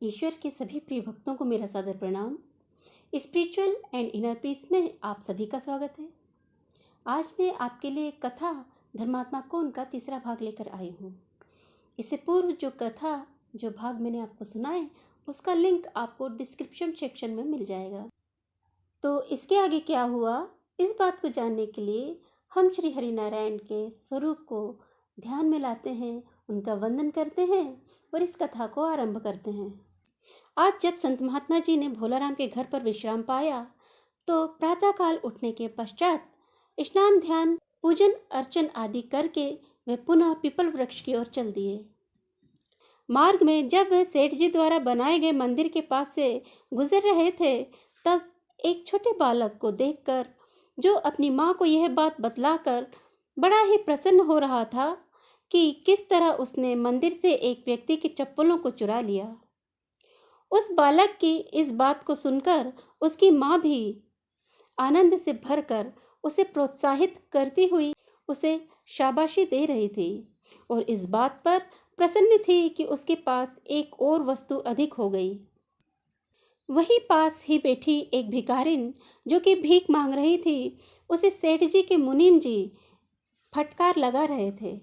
ईश्वर के सभी प्रिय भक्तों को मेरा सादर प्रणाम। स्पिरिचुअल एंड इनर पीस में आप सभी का स्वागत है। आज मैं आपके लिए कथा धर्मात्मा कौन का तीसरा भाग लेकर आई हूँ। इससे पूर्व जो भाग मैंने आपको सुनाए उसका लिंक आपको डिस्क्रिप्शन सेक्शन में मिल जाएगा। तो इसके आगे क्या हुआ, इस बात को जानने के लिए हम श्री हरिनारायण के स्वरूप को ध्यान में लाते हैं, उनका वंदन करते हैं और इस कथा को आरंभ करते हैं। आज जब संत महात्मा जी ने भोलाराम के घर पर विश्राम पाया तो प्रातःकाल उठने के पश्चात स्नान ध्यान पूजन अर्चन आदि करके वे पुनः पीपल वृक्ष की ओर चल दिए। मार्ग में जब वे सेठ जी द्वारा बनाए गए मंदिर के पास से गुजर रहे थे तब एक छोटे बालक को देखकर, जो अपनी माँ को यह बात बतलाकर बड़ा ही प्रसन्न हो रहा था कि किस तरह उसने मंदिर से एक व्यक्ति के चप्पलों को चुरा लिया, उस बालक की इस बात को सुनकर उसकी माँ भी आनंद से भरकर उसे प्रोत्साहित करती हुई उसे शाबाशी दे रही थी और इस बात पर प्रसन्न थी कि उसके पास एक और वस्तु अधिक हो गई। वहीं पास ही बैठी एक भिखारिन जो कि भीख मांग रही थी, उसे सेठ जी के मुनीम जी फटकार लगा रहे थे।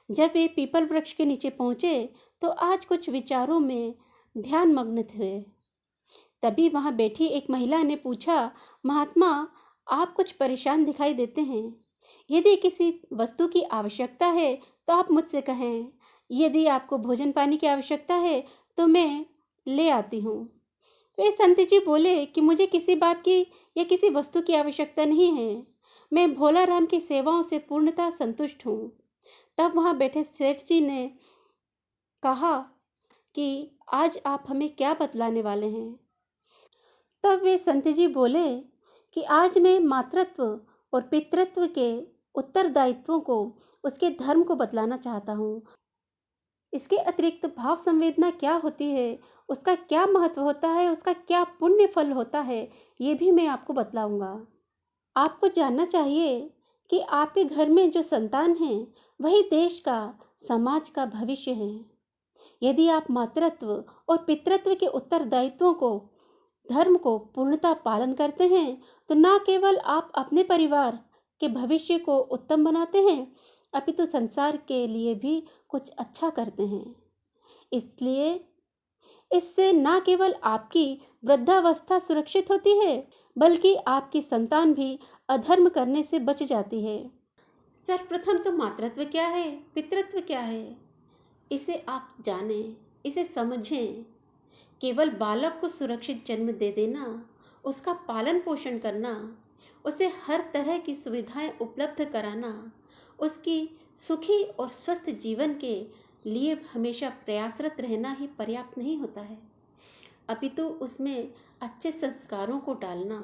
जब वे पीपल वृक्ष के नीचे पहुंचे तो आज कुछ विचारों में ध्यान मग्न थे। तभी वहां बैठी एक महिला ने पूछा, महात्मा आप कुछ परेशान दिखाई देते हैं। यदि किसी वस्तु की आवश्यकता है तो आप मुझसे कहें, यदि आपको भोजन पानी की आवश्यकता है तो मैं ले आती हूँ। वे संत जी बोले कि मुझे किसी बात की या किसी वस्तु की आवश्यकता नहीं है, मैं भोलाराम की सेवाओं से पूर्णतः संतुष्ट हूँ। तब वहां बैठे सेठ जी ने कहा कि आज आप हमें क्या बतलाने वाले हैं। तब वे संत जी बोले कि आज मैं मातृत्व और पितृत्व के उत्तरदायित्वों को, उसके धर्म को बतलाना चाहता हूँ। इसके अतिरिक्त भाव संवेदना क्या होती है, उसका क्या महत्व होता है, उसका क्या पुण्य फल होता है, ये भी मैं आपको बतलाऊंगा। आपको जानना चाहिए कि आपके घर में जो संतान है वही देश का, समाज का भविष्य है। यदि आप मातृत्व और पितृत्व के उत्तरदायित्वों को, धर्म को पूर्णतः पालन करते हैं तो न केवल आप अपने परिवार के भविष्य को उत्तम बनाते हैं अपितु संसार के लिए भी कुछ अच्छा करते हैं। इसलिए इससे न केवल आपकी वृद्धावस्था सुरक्षित होती है बल्कि आपकी संतान भी अधर्म करने से बच जाती है। सर्वप्रथम तो मातृत्व क्या है, पितृत्व क्या है, इसे आप जानें, इसे समझें। केवल बालक को सुरक्षित जन्म दे देना, उसका पालन पोषण करना, उसे हर तरह की सुविधाएं उपलब्ध कराना, उसकी सुखी और स्वस्थ जीवन के लिए हमेशा प्रयासरत रहना ही पर्याप्त नहीं होता है, अपितु उसमें अच्छे संस्कारों को डालना,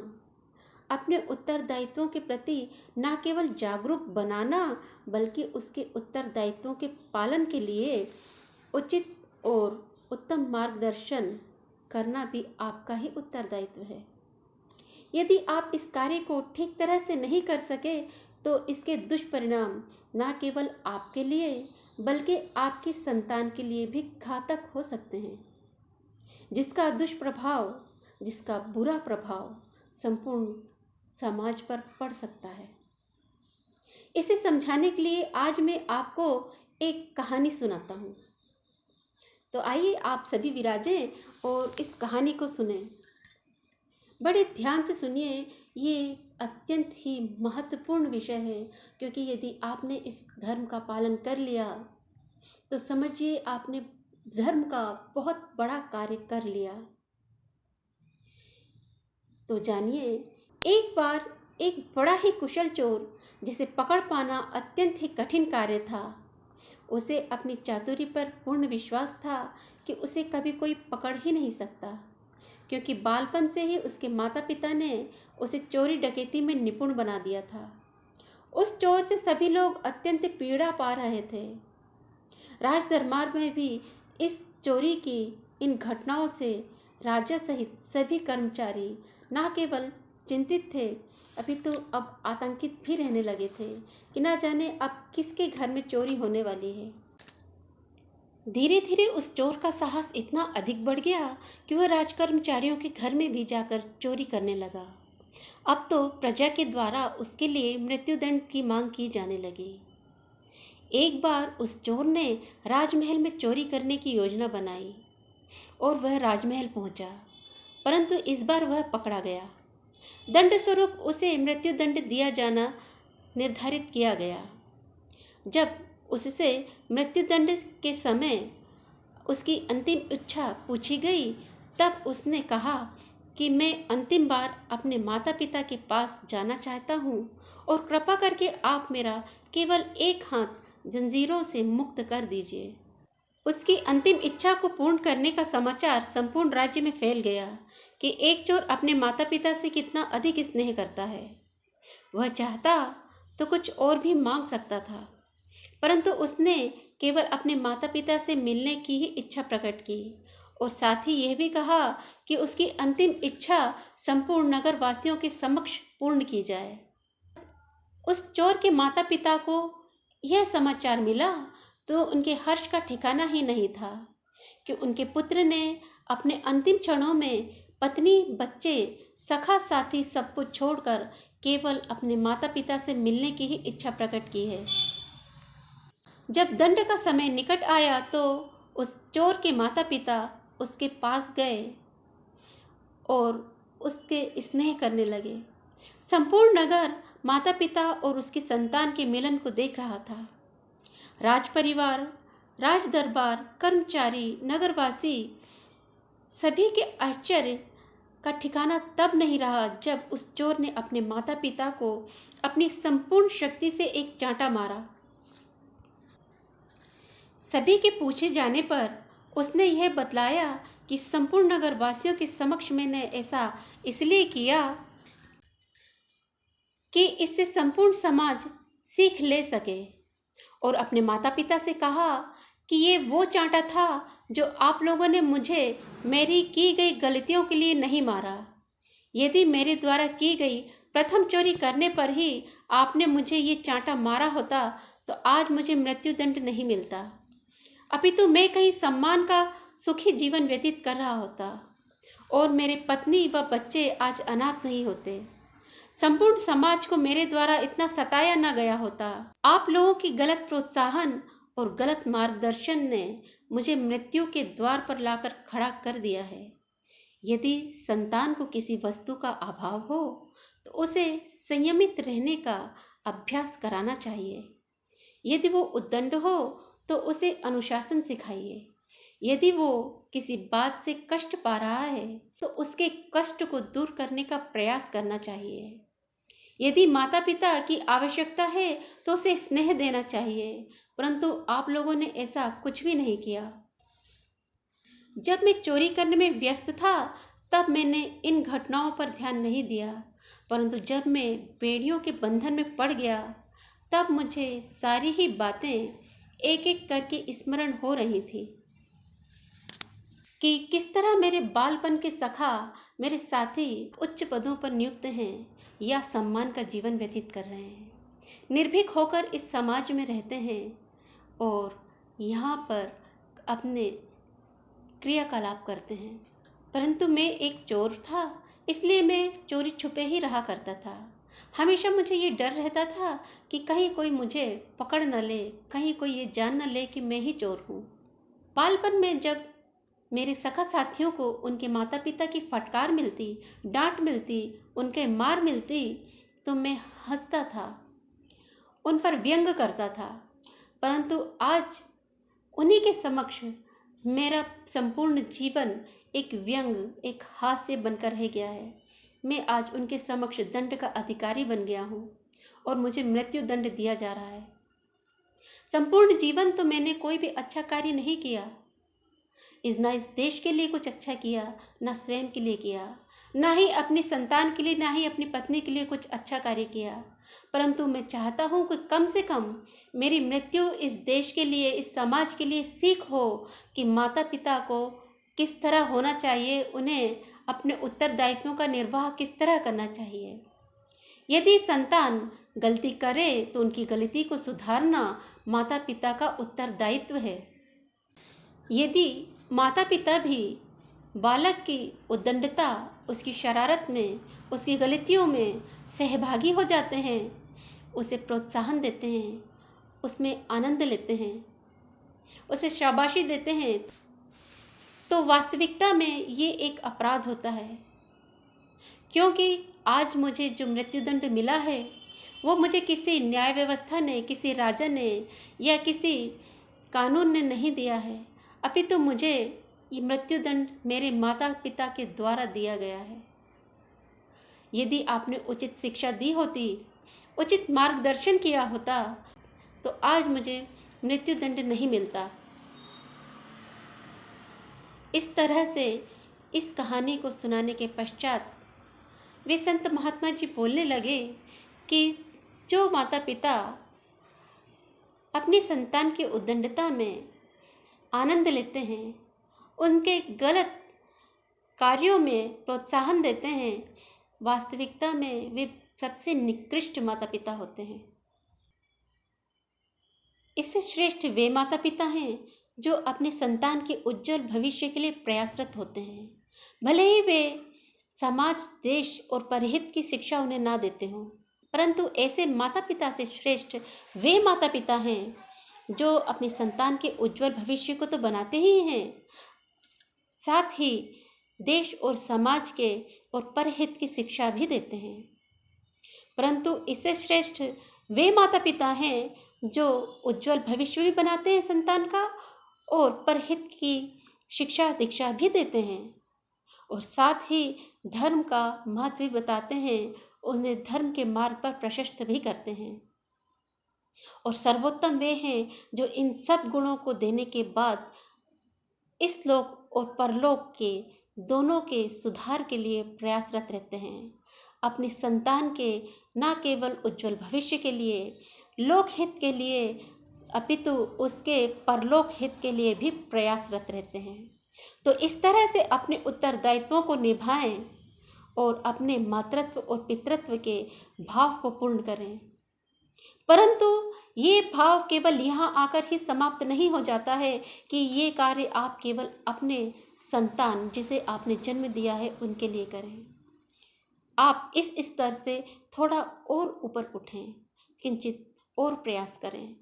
अपने उत्तरदायित्वों के प्रति न केवल जागरूक बनाना बल्कि उसके उत्तरदायित्वों के पालन के लिए उचित और उत्तम मार्गदर्शन करना भी आपका ही उत्तरदायित्व है। यदि आप इस कार्य को ठीक तरह से नहीं कर सके तो इसके दुष्परिणाम न केवल आपके लिए बल्कि आपकी संतान के लिए भी घातक हो सकते हैं, जिसका दुष्प्रभाव, जिसका बुरा प्रभाव संपूर्ण समाज पर पड़ सकता है। इसे समझाने के लिए आज मैं आपको एक कहानी सुनाता हूँ। तो आइए आप सभी विराजें और इस कहानी को सुने। बड़े ध्यान से सुनिए, ये अत्यंत ही महत्वपूर्ण विषय है, क्योंकि यदि आपने इस धर्म का पालन कर लिया तो समझिए आपने धर्म का बहुत बड़ा कार्य कर लिया। तो जानिए, एक बार एक बड़ा ही कुशल चोर, जिसे पकड़ पाना अत्यंत ही कठिन कार्य था, उसे अपनी चातुरी पर पूर्ण विश्वास था कि उसे कभी कोई पकड़ ही नहीं सकता, क्योंकि बालपन से ही उसके माता पिता ने उसे चोरी डकैती में निपुण बना दिया था। उस चोर से सभी लोग अत्यंत पीड़ा पा रहे थे। राज दरबार में भी इस चोरी की इन घटनाओं से राजा सहित सभी कर्मचारी न केवल चिंतित थे अपितु अब आतंकित भी रहने लगे थे कि ना जाने अब किसके घर में चोरी होने वाली है। धीरे धीरे उस चोर का साहस इतना अधिक बढ़ गया कि वह राजकर्मचारियों के घर में भी जाकर चोरी करने लगा। अब तो प्रजा के द्वारा उसके लिए मृत्युदंड की मांग की जाने लगी। एक बार उस चोर ने राजमहल में चोरी करने की योजना बनाई और वह राजमहल पहुंचा, परंतु इस बार वह पकड़ा गया। दंड स्वरूप उसे मृत्युदंड दिया जाना निर्धारित किया गया। जब उससे मृत्युदंड के समय उसकी अंतिम इच्छा पूछी गई, तब उसने कहा कि मैं अंतिम बार अपने माता पिता के पास जाना चाहता हूँ और कृपा करके आप मेरा केवल एक हाथ जंजीरों से मुक्त कर दीजिए। उसकी अंतिम इच्छा को पूर्ण करने का समाचार संपूर्ण राज्य में फैल गया कि एक चोर अपने माता पिता से कितना अधिक स्नेह करता है। वह चाहता तो कुछ और भी मांग सकता था, परंतु उसने केवल अपने माता पिता से मिलने की ही इच्छा प्रकट की और साथ ही यह भी कहा कि उसकी अंतिम इच्छा संपूर्ण नगर वासियों के समक्ष पूर्ण की जाए। उस चोर के माता पिता को यह समाचार मिला तो उनके हर्ष का ठिकाना ही नहीं था कि उनके पुत्र ने अपने अंतिम क्षणों में पत्नी, बच्चे, सखा साथी सब कुछ छोड़कर केवल अपने माता पिता से मिलने की ही इच्छा प्रकट की है। जब दंड का समय निकट आया तो उस चोर के माता पिता उसके पास गए और उसके स्नेह करने लगे। संपूर्ण नगर माता पिता और उसकी संतान के मिलन को देख रहा था। राज परिवार, राज दरबार, कर्मचारी, नगरवासी सभी के आश्चर्य का ठिकाना तब नहीं रहा जब उस चोर ने अपने माता पिता को अपनी संपूर्ण शक्ति से एक चांटा मारा। सभी के पूछे जाने पर उसने यह बतलाया कि संपूर्ण नगर वासियों के समक्ष मैंने ऐसा इसलिए किया कि इससे संपूर्ण समाज सीख ले सके, और अपने माता पिता से कहा कि ये वो चांटा था जो आप लोगों ने मुझे मेरी की गई गलतियों के लिए नहीं मारा। यदि मेरे द्वारा की गई प्रथम चोरी करने पर ही आपने मुझे ये चांटा मारा होता तो आज मुझे मृत्युदंड नहीं मिलता, अपितु मैं कहीं सम्मान का सुखी जीवन व्यतीत कर रहा होता और मेरे पत्नी व बच्चे आज अनाथ नहीं होते। संपूर्ण समाज को मेरे द्वारा इतना सताया न गया होता। आप लोगों की गलत प्रोत्साहन और गलत मार्गदर्शन ने मुझे मृत्यु के द्वार पर लाकर खड़ा कर दिया है। यदि संतान को किसी वस्तु का अभाव हो तो उसे संयमित रहने का अभ्यास कराना चाहिए। यदि वो उद्दंड हो तो उसे अनुशासन सिखाइए। यदि वो किसी बात से कष्ट पा रहा है तो उसके कष्ट को दूर करने का प्रयास करना चाहिए। यदि माता पिता की आवश्यकता है तो उसे स्नेह देना चाहिए, परंतु आप लोगों ने ऐसा कुछ भी नहीं किया। जब मैं चोरी करने में व्यस्त था तब मैंने इन घटनाओं पर ध्यान नहीं दिया, परंतु जब मैं बेड़ियों के बंधन में पड़ गया तब मुझे सारी ही बातें एक एक करके स्मरण हो रही थी कि किस तरह मेरे बालपन के सखा, मेरे साथी उच्च पदों पर नियुक्त हैं या सम्मान का जीवन व्यतीत कर रहे हैं, निर्भीक होकर इस समाज में रहते हैं और यहाँ पर अपने क्रियाकलाप करते हैं। परंतु मैं एक चोर था, इसलिए मैं चोरी छुपे ही रहा करता था। हमेशा मुझे ये डर रहता था कि कहीं कोई मुझे पकड़ न ले, कहीं कोई ये जान न ले कि मैं ही चोर हूँ। बालपन में जब मेरे सखा साथियों को उनके माता पिता की फटकार मिलती, डांट मिलती, उनके मार मिलती तो मैं हंसता था, उन पर व्यंग करता था। परंतु आज उन्हीं के समक्ष मेरा संपूर्ण जीवन एक व्यंग, एक हास्य बनकर रह गया है। मैं आज उनके समक्ष दंड का अधिकारी बन गया हूँ और मुझे मृत्यु दंड दिया जा रहा है। संपूर्ण जीवन तो मैंने कोई भी अच्छा कार्य नहीं किया, इस देश के लिए कुछ अच्छा किया, ना स्वयं के लिए किया, ना ही अपनी संतान के लिए, ना ही अपनी पत्नी के लिए कुछ अच्छा कार्य किया। परंतु मैं चाहता हूँ कि कम से कम मेरी मृत्यु इस देश के लिए, इस समाज के लिए सीख हो कि माता पिता को किस तरह होना चाहिए, उन्हें अपने उत्तरदायित्वों का निर्वाह किस तरह करना चाहिए। यदि संतान गलती करे तो उनकी गलती को सुधारना माता पिता का उत्तरदायित्व है। यदि माता पिता भी बालक की उद्दंडता, उसकी शरारत में, उसकी गलतियों में सहभागी हो जाते हैं, उसे प्रोत्साहन देते हैं, उसमें आनंद लेते हैं, उसे शाबाशी देते हैं, तो वास्तविकता में ये एक अपराध होता है। क्योंकि आज मुझे जो मृत्युदंड मिला है वो मुझे किसी न्याय व्यवस्था ने, किसी राजा ने या किसी कानून ने नहीं दिया है, अपितु मुझे ये मृत्युदंड मेरे माता पिता के द्वारा दिया गया है। यदि आपने उचित शिक्षा दी होती, उचित मार्गदर्शन किया होता, तो आज मुझे मृत्युदंड नहीं मिलता। इस तरह से इस कहानी को सुनाने के पश्चात वे संत महात्मा जी बोलने लगे कि जो माता पिता अपनी संतान की उद्दंडता में आनंद लेते हैं, उनके गलत कार्यों में प्रोत्साहन देते हैं, वास्तविकता में वे सबसे निकृष्ट माता पिता होते हैं। इससे श्रेष्ठ वे माता पिता हैं जो अपने संतान के उज्जवल भविष्य के लिए प्रयासरत होते हैं, भले ही वे समाज, देश और परहित की शिक्षा उन्हें ना देते हों, परंतु ऐसे माता पिता से श्रेष्ठ वे माता पिता हैं जो अपनी संतान के उज्जवल भविष्य को तो बनाते ही हैं, साथ ही देश और समाज के और परहित की शिक्षा भी देते हैं। परंतु इससे श्रेष्ठ वे माता पिता हैं जो उज्जवल भविष्य भी बनाते हैं संतान का और परहित की शिक्षा दीक्षा भी देते हैं, और साथ ही धर्म का महत्व भी बताते हैं, उन्हें धर्म के मार्ग पर प्रशस्त भी करते हैं। और सर्वोत्तम वे हैं जो इन सब गुणों को देने के बाद इस लोक और परलोक के दोनों के सुधार के लिए प्रयासरत रहते हैं, अपनी संतान के न केवल उज्जवल भविष्य के लिए, लोक हित के लिए, अपितु उसके परलोक हित के लिए भी प्रयासरत रहते हैं। तो इस तरह से अपने उत्तरदायित्वों को निभाएं और अपने मातृत्व और पितृत्व के भाव को पूर्ण करें। परंतु ये भाव केवल यहाँ आकर ही समाप्त नहीं हो जाता है कि ये कार्य आप केवल अपने संतान जिसे आपने जन्म दिया है उनके लिए करें। आप इस स्तर से थोड़ा और ऊपर उठें, किंचित और प्रयास करें।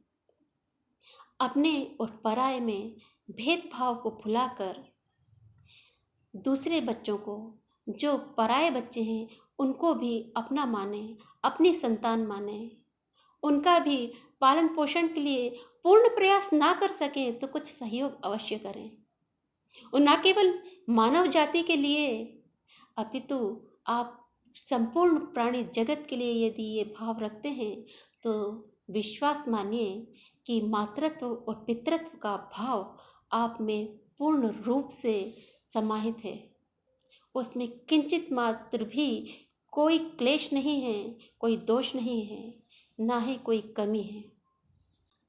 अपने और पराये में भेदभाव को भुलाकर दूसरे बच्चों को, जो पराये बच्चे हैं, उनको भी अपना माने, अपनी संतान माने। उनका भी पालन पोषण के लिए पूर्ण प्रयास ना कर सकें तो कुछ सहयोग अवश्य करें, और न केवल मानव जाति के लिए अपितु आप संपूर्ण प्राणी जगत के लिए यदि ये भाव रखते हैं तो विश्वास मानिए कि मातृत्व और पितृत्व का भाव आप में पूर्ण रूप से समाहित है। उसमें किंचित मात्र भी कोई क्लेश नहीं है, कोई दोष नहीं है, ना ही कोई कमी है।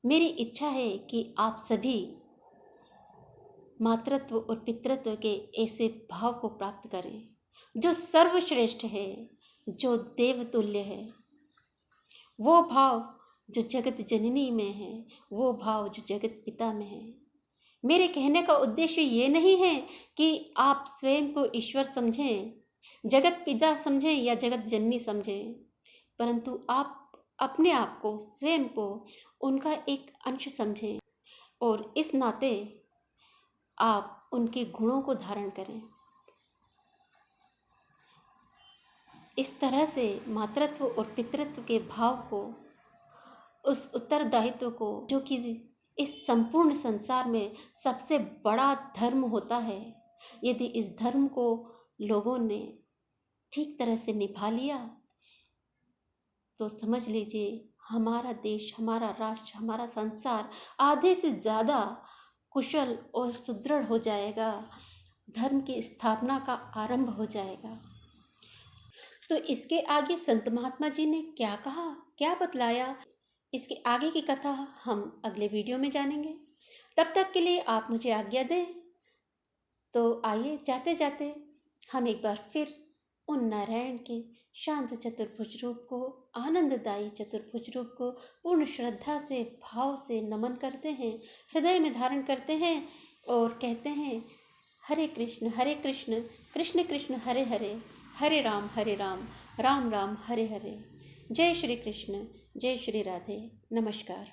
मेरी इच्छा है कि आप सभी मातृत्व और पितृत्व के ऐसे भाव को प्राप्त करें जो सर्वश्रेष्ठ है, जो देवतुल्य है, वो भाव जो जगत जननी में है, वो भाव जो जगत पिता में है। मेरे कहने का उद्देश्य ये नहीं है कि आप स्वयं को ईश्वर समझें, जगत पिता समझें या जगत जननी समझें, परंतु आप अपने आप को, स्वयं को उनका एक अंश समझें और इस नाते आप उनके गुणों को धारण करें। इस तरह से मातृत्व और पितृत्व के भाव को, उस उत्तरदायित्व को, जो कि इस संपूर्ण संसार में सबसे बड़ा धर्म होता है, यदि इस धर्म को लोगों ने ठीक तरह से निभा लिया तो समझ लीजिए हमारा देश, हमारा राष्ट्र, हमारा संसार आधे से ज़्यादा कुशल और सुदृढ़ हो जाएगा, धर्म की स्थापना का आरंभ हो जाएगा। तो इसके आगे संत महात्मा जी ने क्या कहा, क्या बतलाया, इसके आगे की कथा हम अगले वीडियो में जानेंगे। तब तक के लिए आप मुझे आज्ञा दें। तो आइए जाते जाते हम एक बार फिर उन नारायण के शांत चतुर्भुज रूप को, आनंददायी चतुर्भुज रूप को पूर्ण श्रद्धा से, भाव से नमन करते हैं, हृदय में धारण करते हैं और कहते हैं हरे कृष्ण कृष्ण कृष्ण हरे हरे, हरे राम राम राम हरे हरे। जय श्री कृष्ण, जय श्री राधे। नमस्कार।